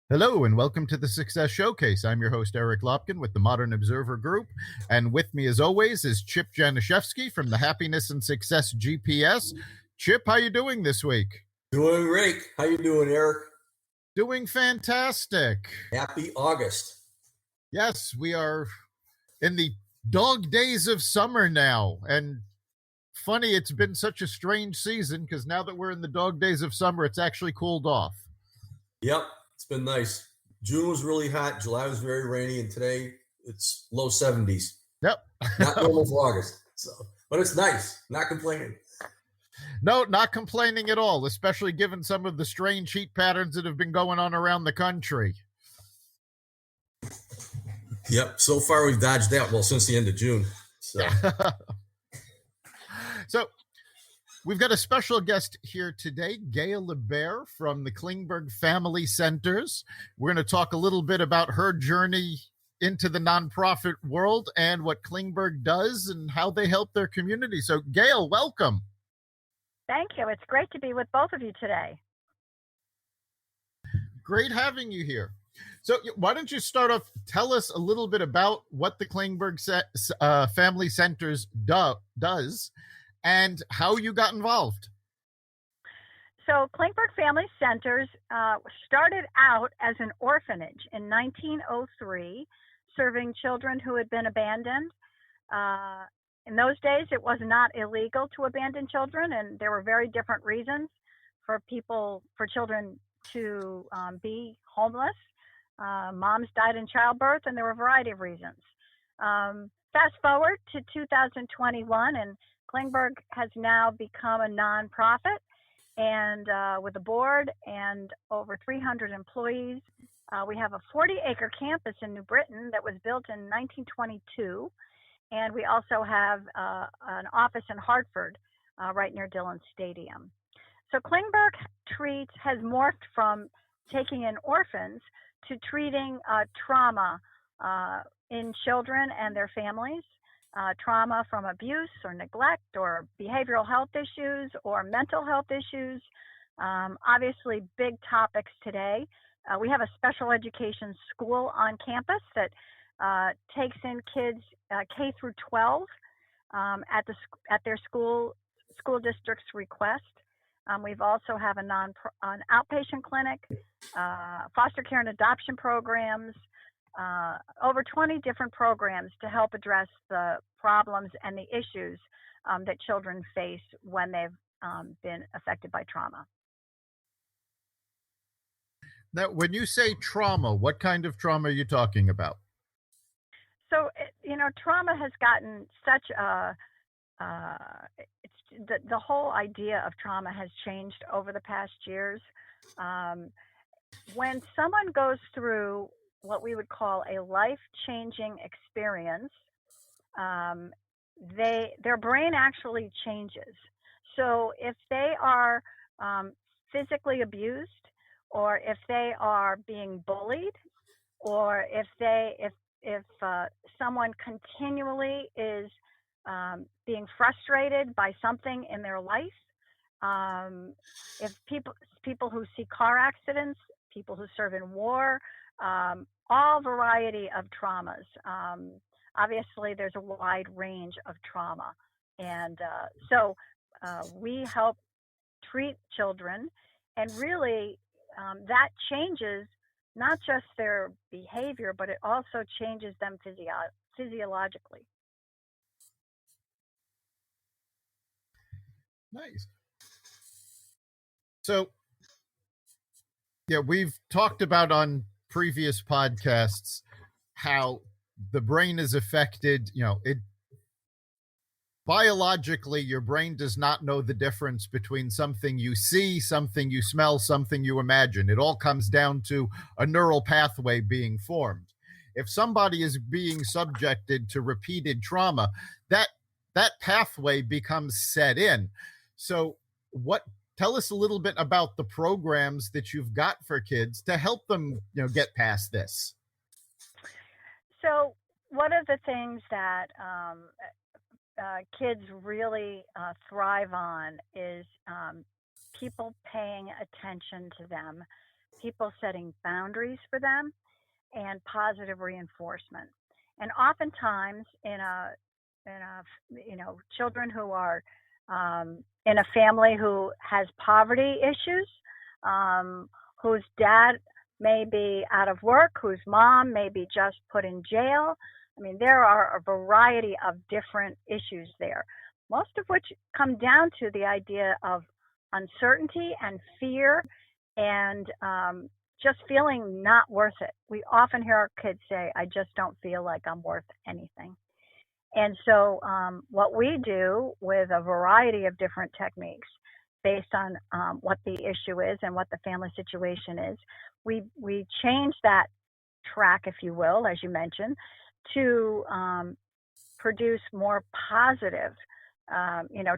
Hello and welcome to the Success Showcase. I'm your host, Eric Lopkin with the Modern Observer Group. And with me, as always, is Chip Janiszewski from the Happiness and Success GPS. Chip, how you doing this week? Doing great. How you doing, Eric? Doing fantastic. Happy August. Yes, we are in the dog days of summer now. And funny, it's been such a strange season because now that we're in the dog days of summer, it's actually cooled off. Yep, it's been nice. June was really hot. July was very rainy, and today it's low 70s. Yep. Not normal for August. But it's nice. Not complaining. No, not complaining at all, especially given some of the strange heat patterns that have been going on around the country. Yep. So far we've dodged that. Well, since the end of June. So we've got a special guest here today, Gail Lebert from the Klingberg Family Centers. We're going to talk a little bit about her journey into the nonprofit world and what Klingberg does and how they help their community. So, Gail, welcome. Thank you. It's great to be with both of you today. Great having you here. So why don't you start off, tell us a little bit about what the Klingberg Family Centers does and how you got involved. So Klingberg Family Centers started out as an orphanage in 1903, serving children who had been abandoned. In those days, it was not illegal to abandon children, and there were very different reasons for children to be homeless. Moms died in childbirth, and there were a variety of reasons. Fast forward to 2021, and Klingberg has now become a nonprofit, and with a board and over 300 employees. We have a 40-acre campus in New Britain that was built in 1922. And we also have an office in Hartford, right near Dillon Stadium. So Klingberg has morphed from taking in orphans to treating trauma in children and their families, trauma from abuse or neglect or behavioral health issues or mental health issues. Obviously, big topics today. We have a special education school on campus that takes in kids K through 12 at their school district's request. We've also have an outpatient clinic, foster care and adoption programs, over 20 different programs to help address the problems and the issues that children face when they've been affected by trauma. Now, when you say trauma, what kind of trauma are you talking about? So, trauma has gotten such the whole idea of trauma has changed over the past years. When someone goes through what we would call a life-changing experience, their brain actually changes. So if they are physically abused, or if they are being bullied, or if someone continually is being frustrated by something in their life, if people who see car accidents, people who serve in war, all variety of traumas. Obviously, there's a wide range of trauma, and so we help treat children, and really that changes not just their behavior, but it also changes them physiologically. Nice. So, yeah, we've talked about on previous podcasts how the brain is affected. Biologically, your brain does not know the difference between something you see, something you smell, something you imagine. It all comes down to a neural pathway being formed. If somebody is being subjected to repeated trauma, that pathway becomes set in. So tell us a little bit about the programs that you've got for kids to help them, get past this. So one of the things that kids really thrive on is people paying attention to them people setting boundaries for them, and positive reinforcement. And oftentimes children who are in a family who has poverty issues, whose dad may be out of work, whose mom may be just put in jail. I mean, there are a variety of different issues there, most of which come down to the idea of uncertainty and fear and just feeling not worth it. We often hear our kids say, I just don't feel like I'm worth anything. And so what we do with a variety of different techniques based on what the issue is and what the family situation is, we change that track, if you will, as you mentioned, to produce more positive,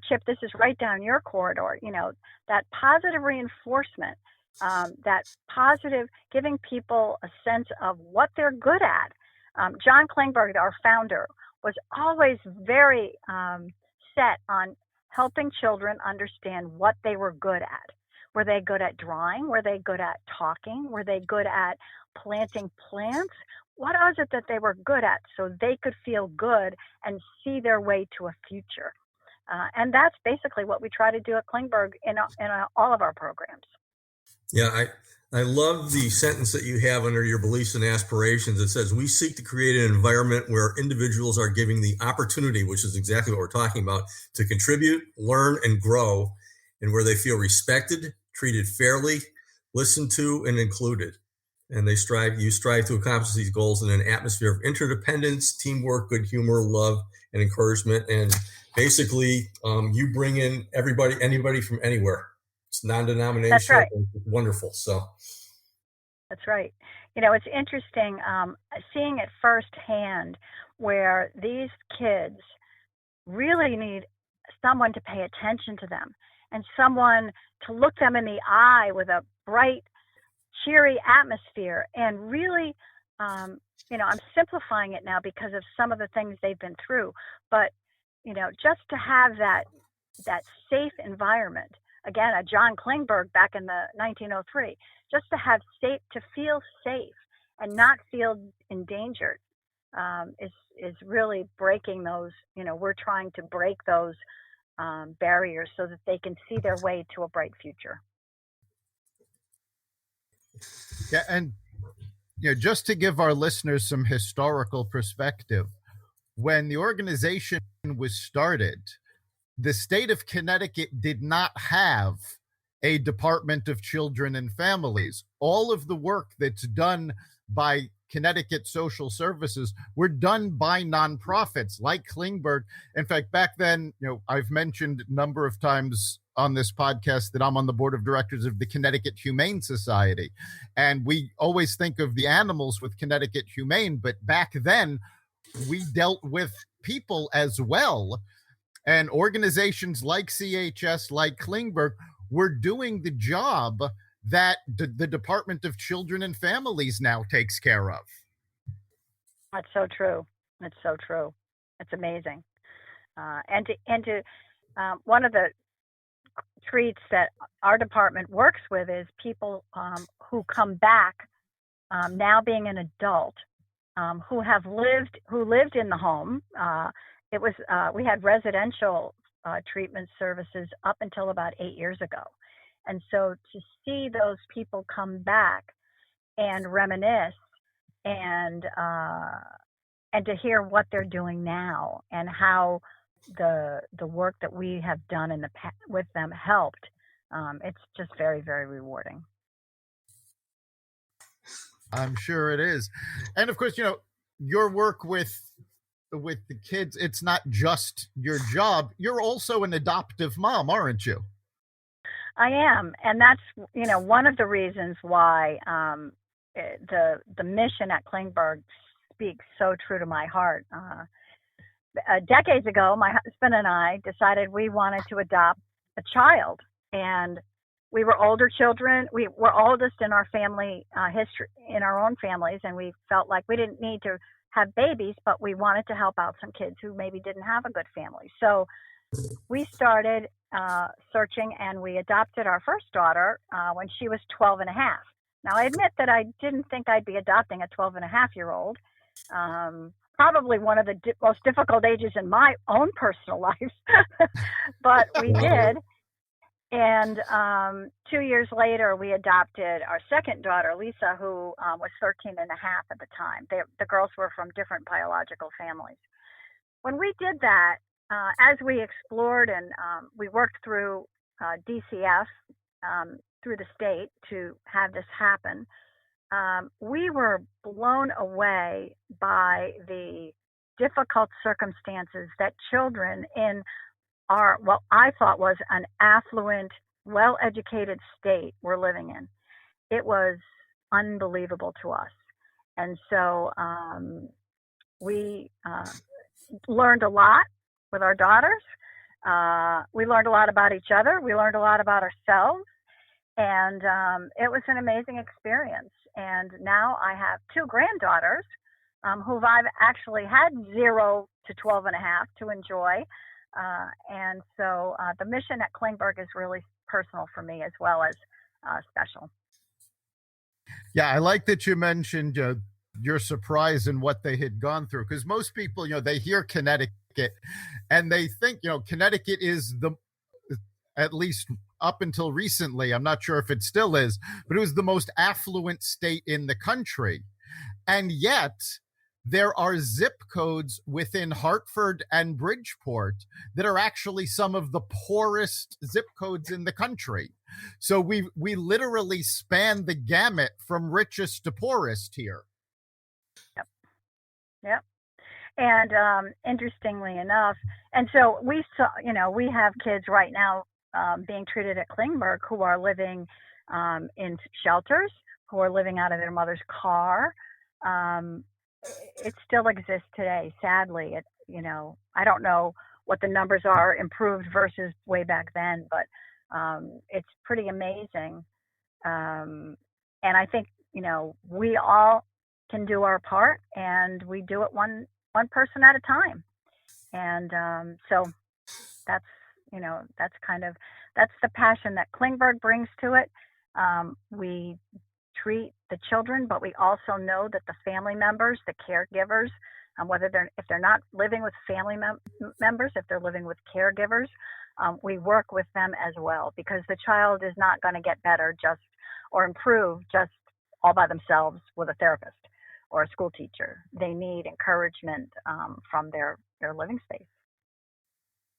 Chip, this is right down your corridor, that positive reinforcement, that positive, giving people a sense of what they're good at. John Klingberg, our founder, was always very set on helping children understand what they were good at. Were they good at drawing? Were they good at talking? Were they good at planting plants? What was it that they were good at so they could feel good and see their way to a future? And that's basically what we try to do at Klingberg in all of our programs. Yeah, I love the sentence that you have under your beliefs and aspirations. It says, we seek to create an environment where individuals are given the opportunity, which is exactly what we're talking about, to contribute, learn, and grow, and where they feel respected, treated fairly, listened to, and included. And you strive to accomplish these goals in an atmosphere of interdependence, teamwork, good humor, love, and encouragement. And basically, you bring in anybody from anywhere. It's non-denominational. That's right. Wonderful. So that's right. It's interesting seeing it firsthand where these kids really need someone to pay attention to them and someone to look them in the eye with a bright, cheery atmosphere. And really, I'm simplifying it now because of some of the things they've been through. But, just to have that safe environment. Again, a John Klingberg back in the 1903, just to feel safe and not feel endangered is really breaking those. We're trying to break those barriers so that they can see their way to a bright future. Yeah, and just to give our listeners some historical perspective, when the organization was started, the state of Connecticut did not have a Department of Children and Families. All of the work that's done by Connecticut Social Services were done by nonprofits like Klingberg. In fact, back then, I've mentioned a number of times on this podcast that I'm on the board of directors of the Connecticut Humane Society. And we always think of the animals with Connecticut Humane, but back then we dealt with people as well. And organizations like CHS, like Klingberg, were doing the job that the Department of Children and Families now takes care of. That's so true. It's so true. It's amazing. And one of the treats that our department works with is people who come back now being an adult, who lived in the home. We had residential treatment services up until about 8 years ago. And so to see those people come back and reminisce and to hear what they're doing now and how the work that we have done in the past with them helped, it's just very, very rewarding. I'm sure it is. And of course, your work with the kids, it's not just your job. You're also an adoptive mom, aren't you? I am. And that's, one of the reasons why the mission at Klingberg speaks so true to my heart. Decades ago, my husband and I decided we wanted to adopt a child. And we were older children. We were oldest in our family history, in our own families. And we felt like we didn't need to have babies, but we wanted to help out some kids who maybe didn't have a good family. So we started searching, and we adopted our first daughter when she was 12 and a half. Now, I admit that I didn't think I'd be adopting a 12-and-a-half-year-old. Probably one of the most difficult ages in my own personal life, but we did. And 2 years later, we adopted our second daughter, Lisa, who was 13 and a half at the time. The girls were from different biological families. When we did that, as we explored and we worked through DCF, through the state to have this happen, we were blown away by the difficult circumstances that children in what I thought was an affluent, well-educated state were living in. It was unbelievable to us. And so we learned a lot with our daughters. We learned a lot about each other. We learned a lot about ourselves. And it was an amazing experience. And now I have two granddaughters who I've actually had 0 to 12 and a half to enjoy. And so the mission at Klingberg is really personal for me as well as special. Yeah, I like that you mentioned your surprise in what they had gone through, because most people, they hear Connecticut and they think, Connecticut is at least up until recently, I'm not sure if it still is, but it was the most affluent state in the country. And yet there are zip codes within Hartford and Bridgeport that are actually some of the poorest zip codes in the country. So we literally span the gamut from richest to poorest here. Yep. And interestingly enough, and so we saw, we have kids right now being treated at Klingberg who are living in shelters, who are living out of their mother's car. It still exists today, sadly. I don't know what the numbers are improved versus way back then, but it's pretty amazing. And I think, we all can do our part, and we do it one person at a time. And so that's the passion that Klingberg brings to it. We treat the children, but we also know that the family members, the caregivers, if they're not living with family members, if they're living with caregivers, we work with them as well, because the child is not going to get better or improve just all by themselves with a therapist or a school teacher. They need encouragement from their living space.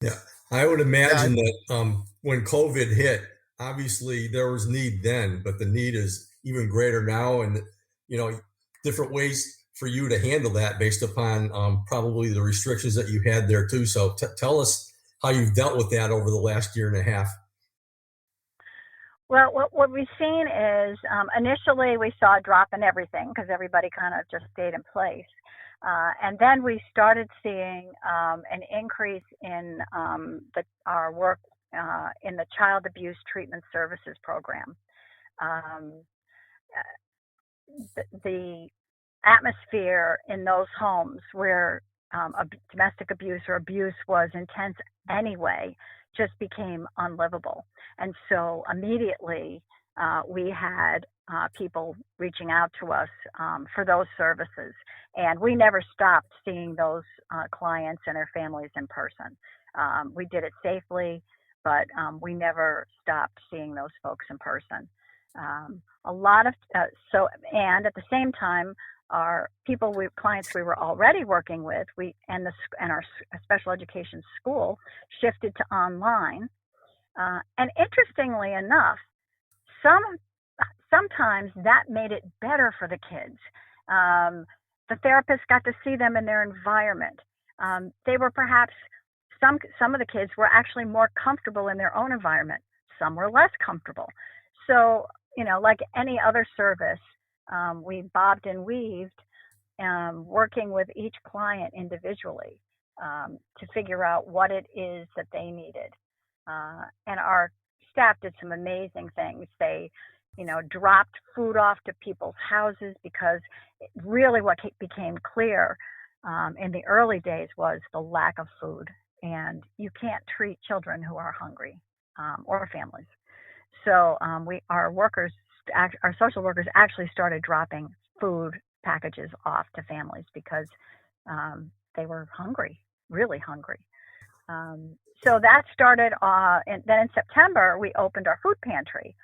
Yeah, I would imagine that when COVID hit, obviously there was need then, but the need is even greater now, and different ways for you to handle that based upon probably the restrictions that you had there too. So tell us how you've dealt with that over the last year and a half. Well, what we've seen is initially we saw a drop in everything because everybody kind of just stayed in place. And then we started seeing an increase in our work in the Child Abuse Treatment Services Program. The atmosphere in those homes where domestic abuse or abuse was intense anyway just became unlivable. And so immediately we had people reaching out to us for those services. And we never stopped seeing those clients and their families in person. We did it safely, but we never stopped seeing those folks in person. And at the same time, our clients we were already working with, and our special education school shifted to online. And interestingly enough, sometimes that made it better for the kids. The therapists got to see them in their environment. They were perhaps, some of the kids were actually more comfortable in their own environment. Some were less comfortable. So, like any other service, we bobbed and weaved, working with each client individually to figure out what it is that they needed. And our staff did some amazing things. They, dropped food off to people's houses, because really what became clear in the early days was the lack of food. And you can't treat children who are hungry or families. So our workers our social workers actually started dropping food packages off to families because they were hungry, really hungry. So that started, and then in September, we opened our food pantry,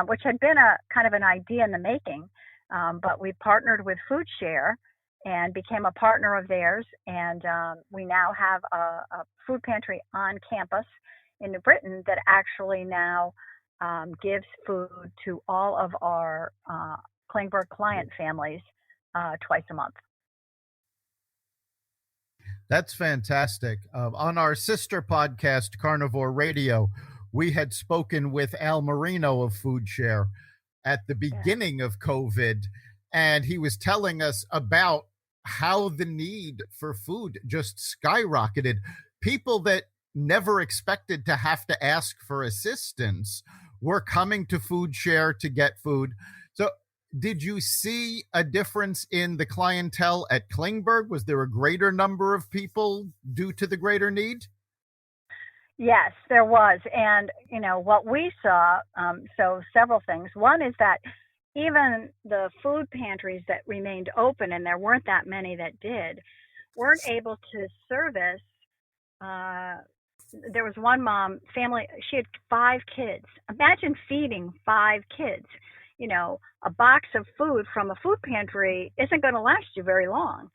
which had been a kind of an idea in the making, but we partnered with Food Share and became a partner of theirs, and we now have a food pantry on campus in New Britain that actually now gives food to all of our Klingberg client families twice a month. That's fantastic. On our sister podcast, Carnivore Radio, we had spoken with Al Marino of Food Share at the beginning of COVID, and he was telling us about how the need for food just skyrocketed. People that never expected to have to ask for assistance were coming to Food Share to get food. So did you see a difference in the clientele at Klingberg? Was there a greater number of people due to the greater need? Yes, there was. And, what we saw, so several things. One is that even the food pantries that remained open, and there weren't that many that did, weren't able to service. There was one mom, family, she had 5 kids. Imagine feeding 5 kids. A box of food from a food pantry isn't going to last you very long.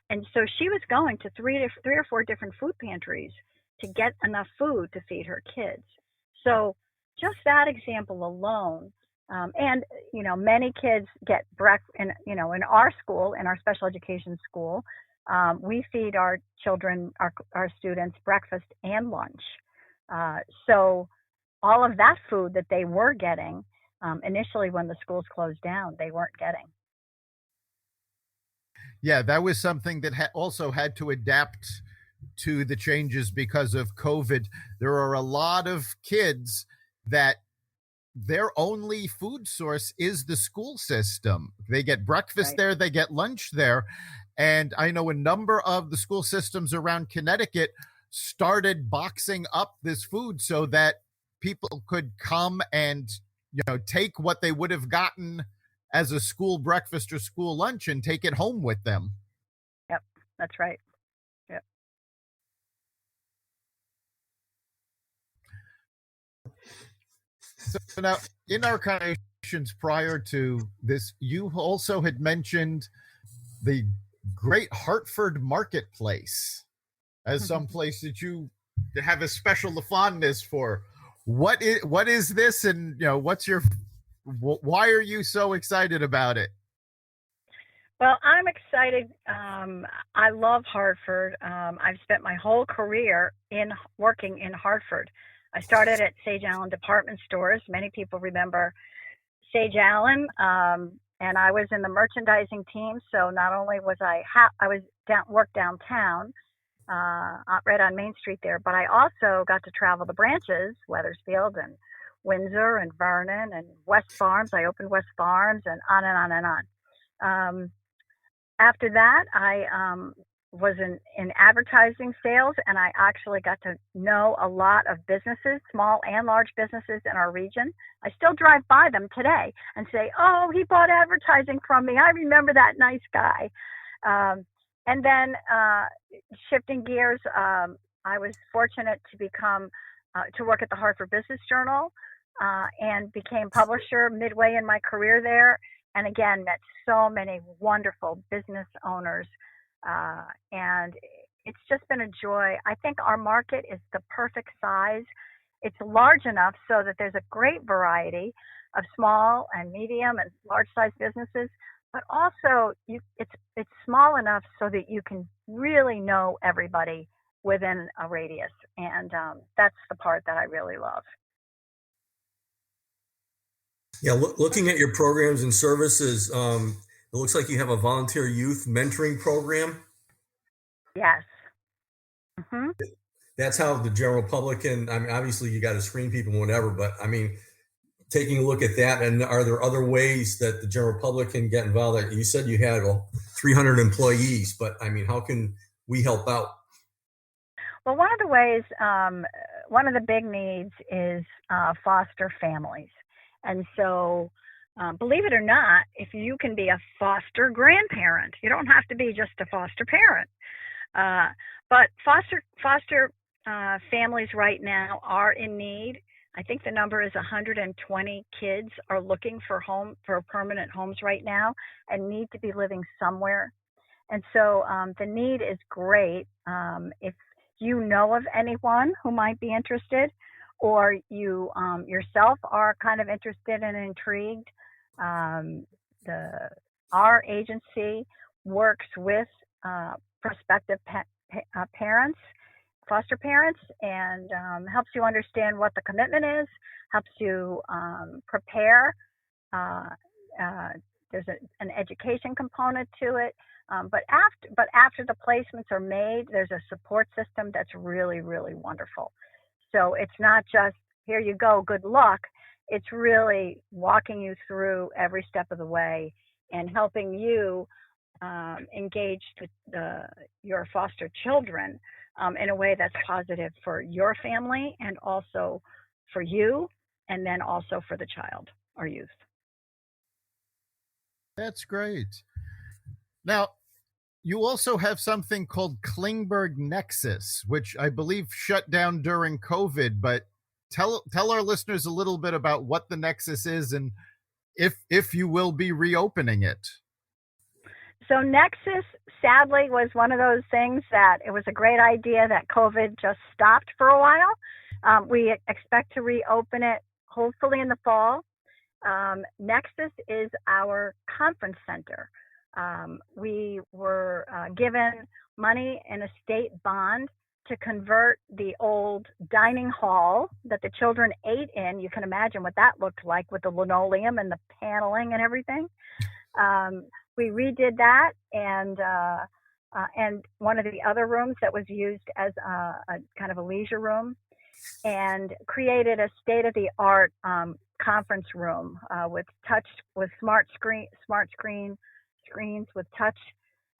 And so she was going to three or four different food pantries to get enough food to feed her kids. So just that example alone, and many kids get breakfast in our school, in our special education school, we feed our children, our students, breakfast and lunch. So all of that food that they were getting, initially when the schools closed down, they weren't getting. Yeah, that was something that also had to adapt to the changes because of COVID. There are a lot of kids that their only food source is the school system. They get breakfast there, they get lunch there. And I know a number of the school systems around Connecticut started boxing up this food so that people could come and take what they would have gotten as a school breakfast or school lunch and take it home with them. Yep, that's right. Yep. So now, in our conversations prior to this, you also had mentioned the Great Hartford Marketplace as some place that you have a special fondness for. What is this, and why are you so excited about it? Well, I'm excited. I love Hartford. I've spent my whole career working in Hartford. I started at Sage Allen Department Stores. Many people remember Sage Allen, and I was in the merchandising team. So not only was worked downtown, right on Main Street there, but I also got to travel the branches, Wethersfield and Windsor and Vernon and West Farms. I opened West Farms, and on and on and on. After that, I was in advertising sales, and I actually got to know a lot of businesses, small and large businesses in our region. I still drive by them today and say, "Oh, he bought advertising from me. I remember that nice guy." And then shifting gears, I was fortunate to work at the Hartford Business Journal and became publisher midway in my career there. And again, met so many wonderful business owners. And it's just been a joy. I think our market is the perfect size. It's large enough so that there's a great variety of small and medium and large size businesses, but also it's small enough so that you can really know everybody within a radius. And that's the part that I really love. Yeah, looking at your programs and services, it looks like you have a volunteer youth mentoring program. Yes. Mm-hmm. That's how the general public can, obviously you got to screen people and whatever, but taking a look at that, and are there other ways that the general public can get involved? You said you had 300 employees, but how can we help out? Well, one of the ways, one of the big needs is foster families. And so believe it or not, if you can be a foster grandparent, you don't have to be just a foster parent. But foster families right now are in need. I think the number is 120 kids are looking for permanent homes right now and need to be living somewhere. And so the need is great. If you know of anyone who might be interested, or you yourself are kind of interested and intrigued, our agency works with prospective parents, foster parents, and helps you understand what the commitment is, helps you prepare. There's an education component to it. But after the placements are made, there's a support system that's really, really wonderful. So it's not just, here you go, good luck. It's really walking you through every step of the way and helping you engage your foster children in a way that's positive for your family and also for you, and then also for the child or youth. That's great. Now, you also have something called Klingberg Nexus, which I believe shut down during COVID, but tell our listeners a little bit about what the Nexus is and if you will be reopening it. So Nexus, sadly, was one of those things that it was a great idea that COVID just stopped for a while. We expect to reopen it hopefully in the fall. Nexus is our conference center. We were given money in a state bond to convert the old dining hall that the children ate in. You can imagine what that looked like with the linoleum and the paneling and everything. We redid that, and one of the other rooms that was used as a kind of a leisure room, and created a state-of-the-art conference room with smart screens with touch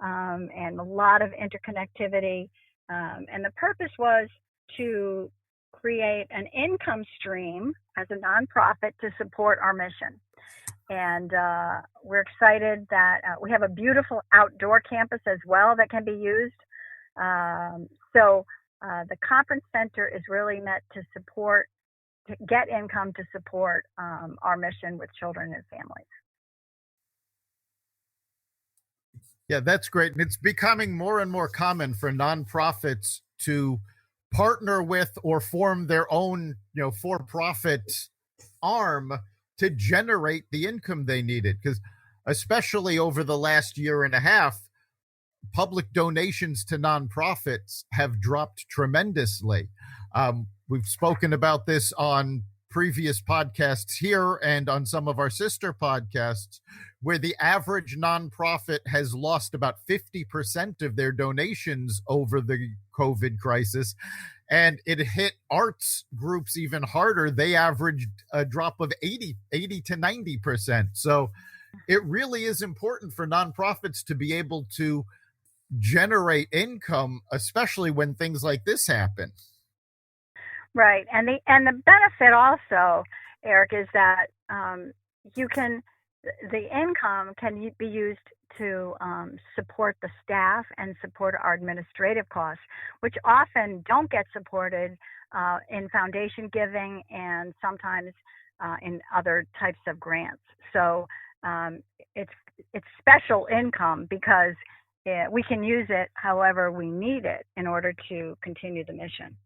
and a lot of interconnectivity. And the purpose was to create an income stream as a nonprofit to support our mission. And we're excited that we have a beautiful outdoor campus as well that can be used. So the conference center is really meant to get income to support our mission with children and families. Yeah, that's great. And it's becoming more and more common for nonprofits to partner with or form their own, for-profit arm to generate the income they needed. Because especially over the last year and a half, public donations to nonprofits have dropped tremendously. We've spoken about this on previous podcasts here and on some of our sister podcasts, where the average nonprofit has lost about 50% of their donations over the COVID crisis. And it hit arts groups even harder. They averaged a drop of 80 to 90%. So it really is important for nonprofits to be able to generate income, especially when things like this happen. Right, and the benefit also, Eric, is that the income can be used to support the staff and support our administrative costs, which often don't get supported in foundation giving and sometimes in other types of grants. So it's special income because we can use it however we need it in order to continue the mission.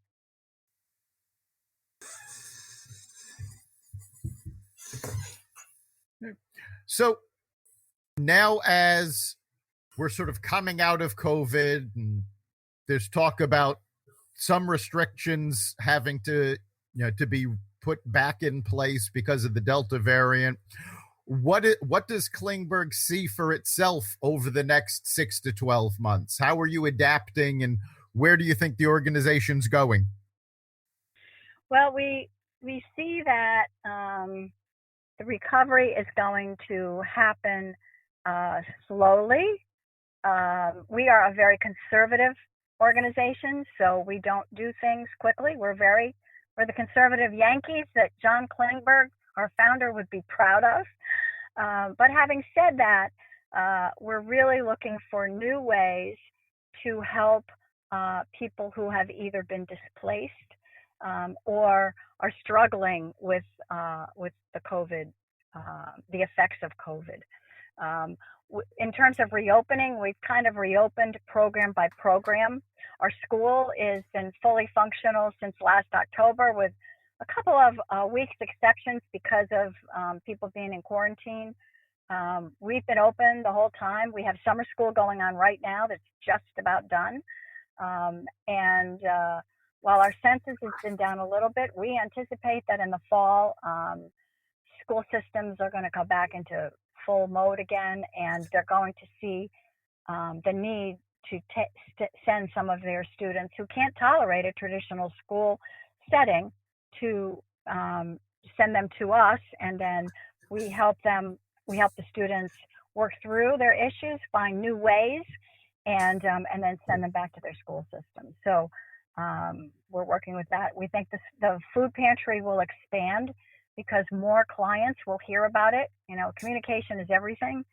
So now, as we're sort of coming out of COVID, and there's talk about some restrictions having to be put back in place because of the Delta variant, what does Klingberg see for itself over the next 6 to 12 months? How are you adapting, and where do you think the organization's going? Well, we see that the recovery is going to happen slowly. We are a very conservative organization, so we don't do things quickly. We're the conservative Yankees that John Klingberg, our founder, would be proud of. But having said that, we're really looking for new ways to help people who have either been displaced or are struggling with the COVID, the effects of COVID. In terms of reopening, we've kind of reopened program by program. Our school has been fully functional since last October, with a couple of weeks exceptions because of people being in quarantine. We've been open the whole time. We have summer school going on right now that's just about done. And while our census has been down a little bit, we anticipate that in the fall, school systems are going to come back into full mode again, and they're going to see the need to send some of their students who can't tolerate a traditional school setting to send them to us, and then we help the students work through their issues, find new ways, and then send them back to their school system. So we're working with that. We think the food pantry will expand because more clients will hear about it. You know, communication is everything,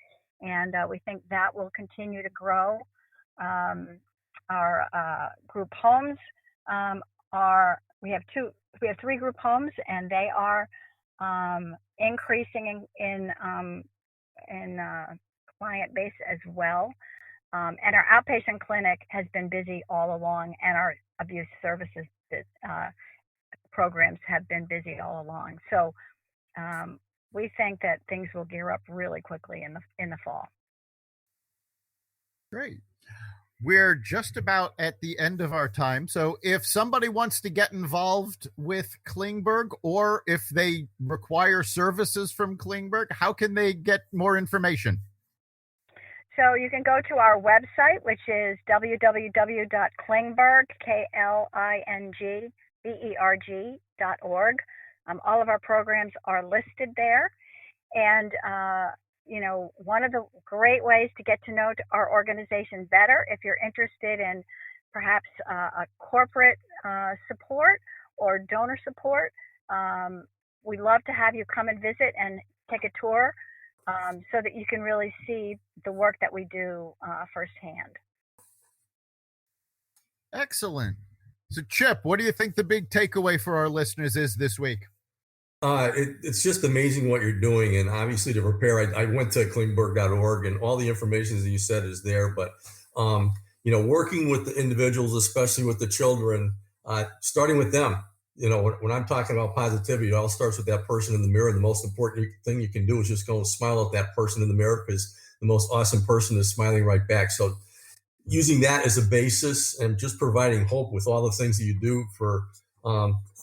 and we think that will continue to grow. Our group homes we have 3 group homes, and they are increasing in client base as well. And our outpatient clinic has been busy all along, and our abuse services programs have been busy all along. So we think that things will gear up really quickly in the fall. Great. We're just about at the end of our time. So if somebody wants to get involved with Klingberg, or if they require services from Klingberg, how can they get more information? So you can go to our website, which is www.klingberg, KLINGBERG.org. All of our programs are listed there. And, one of the great ways to get to know our organization better, if you're interested in perhaps a corporate support or donor support, we'd love to have you come and visit and take a tour so that you can really see the work that we do firsthand. Excellent. So, Chip, what do you think the big takeaway for our listeners is this week? It's just amazing what you're doing. And obviously to prepare, I went to klingberg.org, and all the information that you said is there. But, working with the individuals, especially with the children, starting with them, when I'm talking about positivity, it all starts with that person in the mirror. The most important thing you can do is just go and smile at that person in the mirror, because the most awesome person is smiling right back. So using that as a basis and just providing hope with all the things that you do for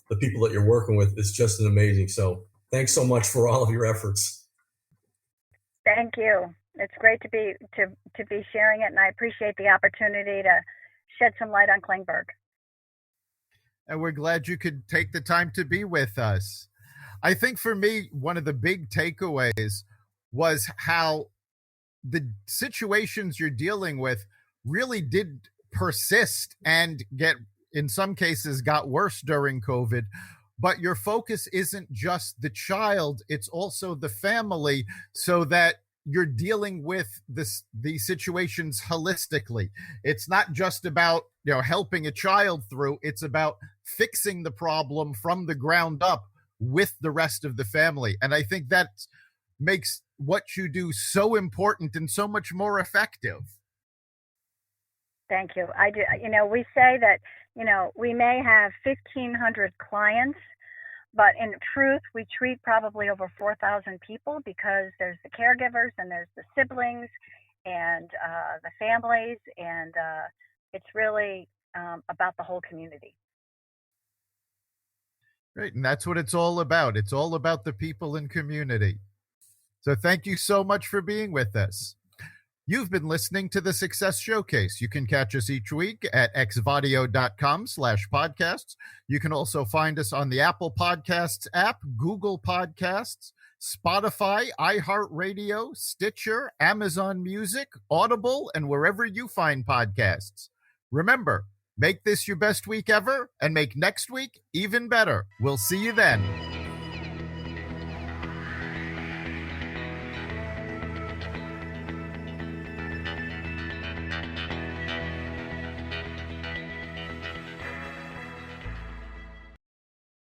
the people that you're working with is just amazing. So thanks so much for all of your efforts. Thank you. It's great to be sharing it, and I appreciate the opportunity to shed some light on Klingberg. And we're glad you could take the time to be with us. I think for me, one of the big takeaways was how the situations you're dealing with really did persist and in some cases got worse during COVID, but your focus isn't just the child, it's also the family, so that you're dealing with these situations holistically. It's not just about helping a child through, it's about fixing the problem from the ground up with the rest of the family. And I think that makes what you do so important and so much more effective. Thank you. I do. We say that we may have 1,500 clients, but in truth, we treat probably over 4,000 people, because there's the caregivers and there's the siblings and the families, and it's really about the whole community. Right, and that's what it's all about. It's all about the people and community. So thank you so much for being with us. You've been listening to the Success Showcase. You can catch us each week at xvadio.com/podcasts. You can also find us on the Apple Podcasts app, Google Podcasts, Spotify, iHeartRadio, Stitcher, Amazon Music, Audible, and wherever you find podcasts. Remember, make this your best week ever, and make next week even better. We'll see you then.